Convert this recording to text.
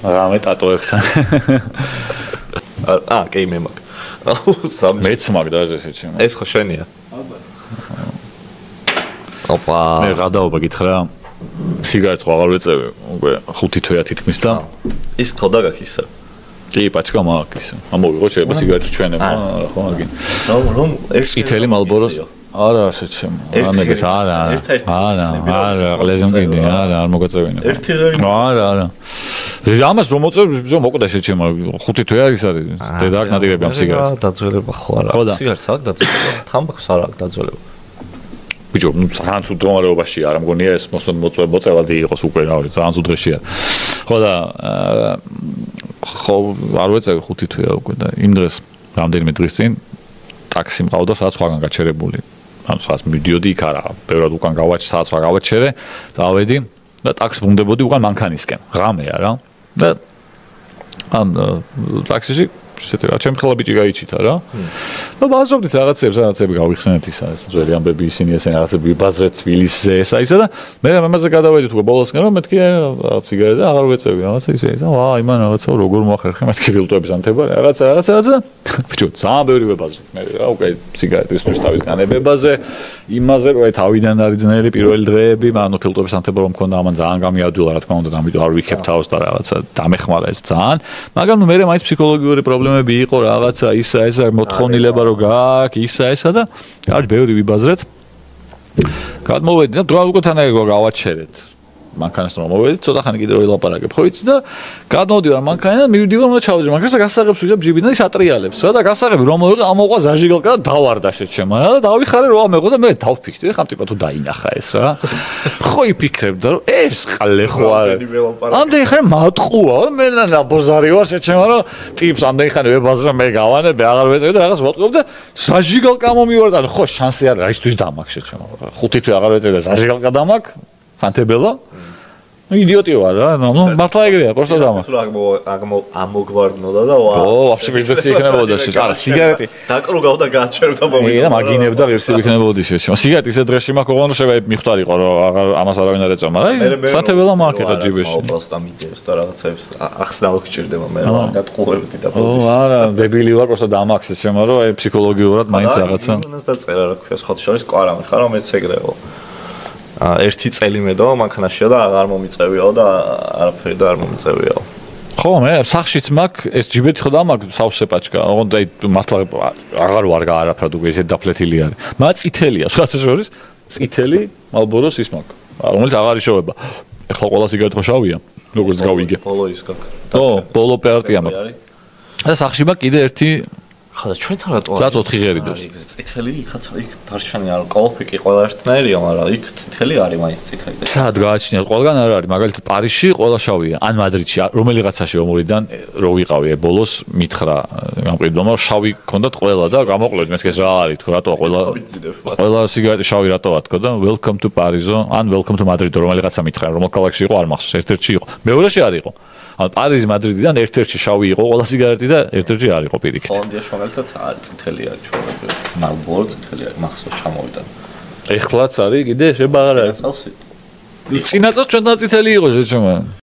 რამე ტატოებთან. კი მე მაგ. მეც მაგ და ესეც. ეს ხო შენია? ალბათ. ოპა. მე გადაობა გითხრა. სიგარეტს ხო აღარ ვეწევი, უკვე 5 თვეა თითქმის და ის ხო და გაქვს ისე. კი, პაჩკა მაქვს ისე. ამოვიღო შეიძლება სიგარეტს ჩვენება, ხო აგინ. რომ წითელი Marlboro-ს არა ასეთ ჩემო. ამეგეთ არა, ყლეზმკიდი, არ მოგაწევინე. ერთი ღერი. არა. ამას რომ მოწევ, მოკვდა შეჩემო 5 თვეა ის არის. დედა აქ ნადირები ამ სიგარეტს. დაძველება ხო არა. სიგარეტს აქვს დაძველება. თამბაქოს არ აქვს დაძველება. ბიჭო, ძალიან ცუდ მდგომარეობაში არ მგონია ეს მოწევადი იყოს უკვე რავი, ძალიან ცუდ დღეშია. ხო და ხო არ ვეწევი 5 თვეა უკვე და იმ დღეს რამდენიმე დღის წინ ტაქსი მყავდა სადაც სხვაგან გაჩერებული. ანუ სადაც მიდიოდი იქ არა, ბევრად უკან სადაც სხვა გავაჩერე, წავედი და ტაქსი ბუნდებოდი უკან მანქანისკენ. ღამეა რა. და ამ ტაქსიში შეიძლება ჩემ ხელა ბიჭი გაიჩიტა რა. და ბაზრობდით რაღაცები გავიხსენეთ ისა ეს ძველი ამბები ისინი ესე რაღაცები ბაზრეთ თბილისზე ესა ისა და მე ამაზე გადავედით უკვე ბოლოსკენ რომ მეთქი რაღაც სიგარეტა აღარ ვეწევი რაღაცა ისე ისა ვა იმან რაღაცა როგორ მოახერხე მეთქი ფილტვების ანთება რაღაცა ბიჭო ძალიან ბევრი ვებაზე მე რა უკვე სიგარეტისთვის თავის განებებაზე იმაზე რომ თავიდან არის ძნელი პირველი დღეები მანო ფილტვების ანთება რომ მქონდა ამან ძალიან გამიადვილა რა თქმა უნდა და ამიტომ არ ვიქებ თავს და რაღაცა დამეხმარა ეს ძალიან მაგრამ მე მაინც ფსიქოლოგიური პრობლემები იყო რაღაცა ისა ესა მოთხოვნილება რომ გააქვს ისა ესა და არის ბევრი ვიბაზრეთ გადმოვედი და დროა უკვე თანაიგო გავაჩერეთ მანქანას რომ მოვედით ცოტა ხანი კიდე რო ილაპარაკებ ხო იცი და გადმოვდივარ მანქანიდან მივდივარ უნდა ჩავეძე მანქანას და გასაღებს ვიღებ ჯიბიდან ის ატრიალებს რა და გასაღები რომ მოვიღე ამოყვა ზაჟიგალკა და დავარდა შეჩემა რა და დავიხარე რომ ამეყო და მე დავფიქრდი ხა ტიპა თუ დაინახა ეს რა ხო იფიქრებდა რომ ეს ყალე ხო არა ამდენი ხანი მატყუა მე ნაბოზარი ვარ შეჩემა რომ ტიპს ამდენი ხანი ვებაზრა მე გავანებე აღარ ვეწევი და რაღაც ვატყობ და ზაჟიგალკა მომივარ და ხო შანსი არა რაისთვის დამაქ შეჩემა 5 თვე აღარ ვეწევი და ზაჟიგალკა დამაქ სანთებელა იდიოტი ვარ რა ნუ მართლა ეგრეა просто დამა ამოგვარდნოდა და ვა ო вообще ბიზნესი იქნებოდა არა სიგარეტი დაკრუგავდა გააჩერდა მომი და მაგინებდა ვერსი იქნებოდი შეშო სიგარეტი ისე დღეში მაქვს ოღონდ შეიძლება მიხვდარიყო რომ აღარ ამას არავინ არ ეწომა რა სანთებელა მაქვს ეხა ჯიბეში просто მიდევს და რაღაცებს ახსნა გჭირდება მე რა გატყუებდი და ო არა დებილი ვარ просто დამაქს ეს შემო რომ აი ფსიქოლოგიურად მაინც რაღაცა იმას დაწერა რა ქვია სხვა შორის კვარა მე ხარ რომ მეც ეგრეო ერთი წელი მედო მანქანაშია და აღარ მომიწევიაო და არაფერი და არ მომიწევიაო. ხო, მე სახშიც მაქვს ეს ჯიბეთი ხო და მაქვს სავსე პაჩკა. ოღონდ აი მართლა აღარ ვარ არაფრად უკვე ესე დაფლეთილი არის. მაგრამ წითელია, სხვათა შორის წითელი Marlboro-ს ის მაქვს. რომელიც აღარ იშოვება. ეხლა ყველა სიგარეტი ხო შავია, როგორც გავიგე. პოლო ის გაქვს. ო, პოლო პარტია მაქვს. და სახში მაქვს კიდე ერთი ხა და ჩვენთან რატო არის? 4 ღერი დოს. წითელი იქაც იქ დარჩენი არ კოლოფიკი ყველა ერთნაირია, მაგრამ იქ წითელი არის მაინც წითელი. სად გააჩნიათ? ყველგან არ არის. მაგალითად პარიზში ყველა შავია, ან მადრიდში, რომელიღაცაში ომურიდან რო ვიყავი ბოლოს მითხრა გამყიდვამა რომ შავი ქონდათ ყველა და გამოყლევთ მეთქეს რა არის თქო რატო ყველა სიგარეტი შავი რატოა თქო და welcome to Paris-ო ან welcome to Madrid რომელიღაცა მითხრა რომელ ქალაქში იყო არ მახსოვს ერთ-ერთში იყო. მეორეში არ იყო. ან პარიზი მადრიდიდან ერთ-ერთში შავი იყო ყველა სიგარეტი და ერთ-ერთში არ იყო პირიქით. ჰოლანდიაში მაგალითად არის წითელი არის ჩვენები. Marlboro წითელი არის მახსოვს ჩამოვიდა. ეხლაც არის კიდე შეება აღარ არის. წინა წელს ჩვენთან წითელი იყო შეჩემა.